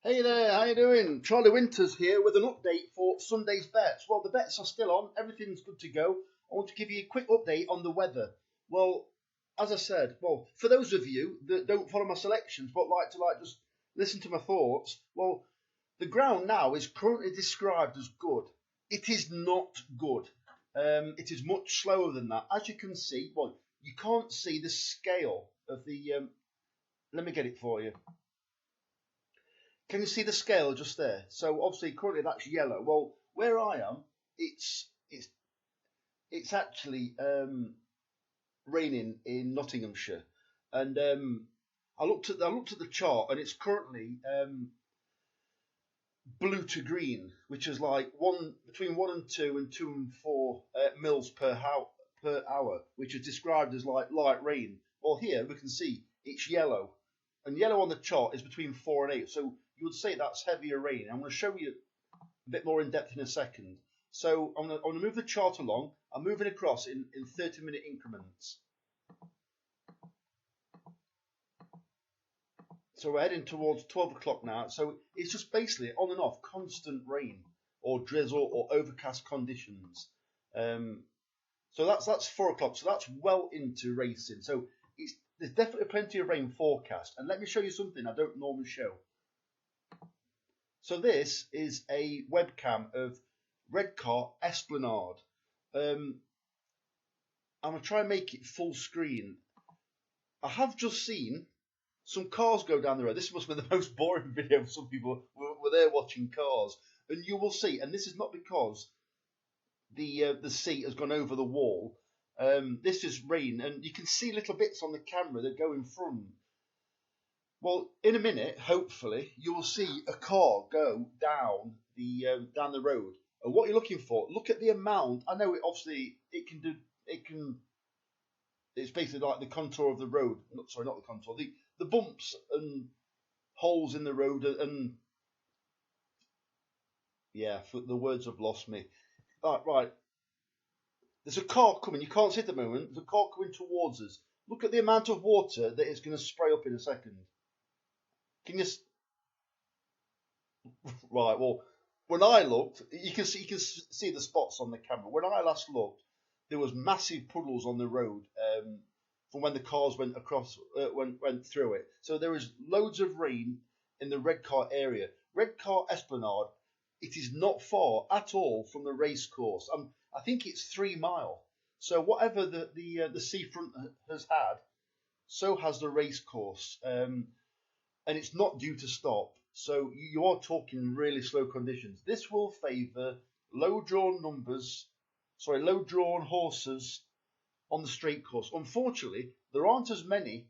Hey there, how you doing? Charlie Winters here with an update for Sunday's bets. Well, the bets are still on, everything's good to go. I want to give you a quick update on the weather. Well, as I said, for those of you that don't follow my selections but like to just listen to my thoughts, well, the ground now is currently described as good. It is not good. It is much slower than that. As you can see, you can't see the scale of the. Let me get it for you. Can you see the scale just there? So obviously currently that's yellow. Well, where I am, it's actually raining in Nottinghamshire, and I looked at the chart, and it's currently blue to green, which is like one between 1 and 2 and 2 and 4 mils per hour, which is described as like light rain. Well, here we can see it's yellow, and yellow on the chart is between 4 and 8. So you would say that's heavier rain. I'm going to show you a bit more in depth in a second. So I'm going to move the chart along. I'm moving across in 30-minute increments. So we're heading towards 12 o'clock now. So it's just basically on and off constant rain or drizzle or overcast conditions. So that's 4 o'clock. So that's well into racing. So there's definitely plenty of rain forecast. And let me show you something I don't normally show. So this is a webcam of Redcar Esplanade. I'm going to try and make it full screen. I have just seen some cars go down the road. This must be the most boring video for some people were there watching cars. And you will see, and this is not because the sea has gone over the wall. This is rain, and you can see little bits on the camera that go in front. Well, in a minute, hopefully, you will see a car go down the road. And what you're looking for, look at the amount. I know it's basically like the contour of the road. Sorry, not the contour. The bumps and holes in the road, and yeah, the words have lost me. Right. There's a car coming. You can't see it at the moment. There's a car coming towards us. Look at the amount of water that it's going to spray up in a second. Can you? Right. Well, when I looked, you can see the spots on the camera. When I last looked, there was massive puddles on the road from when the cars went across, went through it. So there is loads of rain in the Redcar area. Redcar Esplanade. It is not far at all from the race course. I think it's 3 mile. So whatever the seafront has had, so has the race course, and it's not due to stop. So you are talking really slow conditions. This will favour low drawn horses on the straight course. Unfortunately, there aren't as many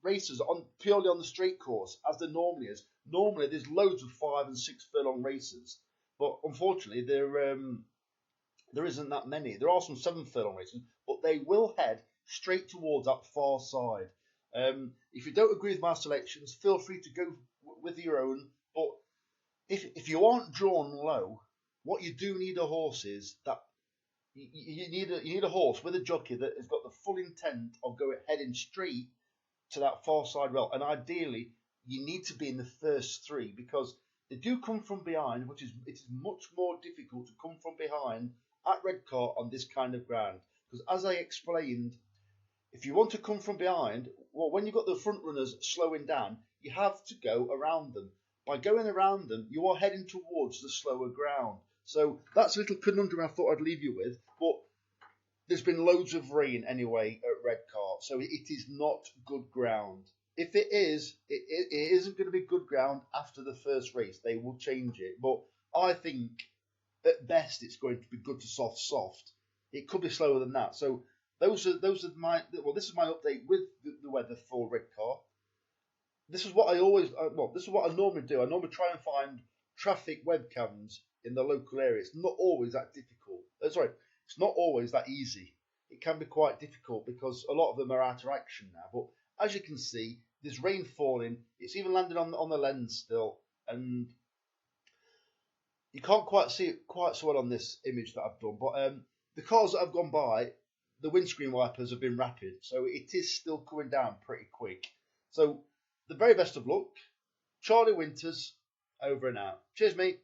races purely on the straight course as there normally is. Normally, there's loads of 5 and 6 furlong races, but unfortunately, there isn't that many. There are some 7 furlong races, but they will head straight towards that far side. If you don't agree with my selections, feel free to go with your own. But if you aren't drawn low, what you do need a horse is that you need a horse with a jockey that has got the full intent of heading straight to that far side rail, and ideally you need to be in the first 3 because they do come from behind, it is much more difficult to come from behind at Redcar on this kind of ground. Because as I explained, if you want to come from behind, well, when you've got the front runners slowing down, you have to go around them. By going around them, you are heading towards the slower ground. So that's a little conundrum I thought I'd leave you with. But there's been loads of rain anyway at Redcar, so it is not good ground. If it is, it isn't going to be good ground after the first race. They will change it. But I think at best it's going to be good to soft. It could be slower than that. So those are this is my update with the weather for Redcar. This is what I normally do. I normally try and find traffic webcams in the local area. It's not always that difficult. It's not always that easy. It can be quite difficult because a lot of them are out of action now. But as you can see, there's rain falling. It's even landed on the lens still, and you can't quite see it quite so well on this image that I've done. But the cars that have gone by, the windscreen wipers have been rapid, so it is still coming down pretty quick. So the very best of luck. Charlie Winters, over and out. Cheers, mate.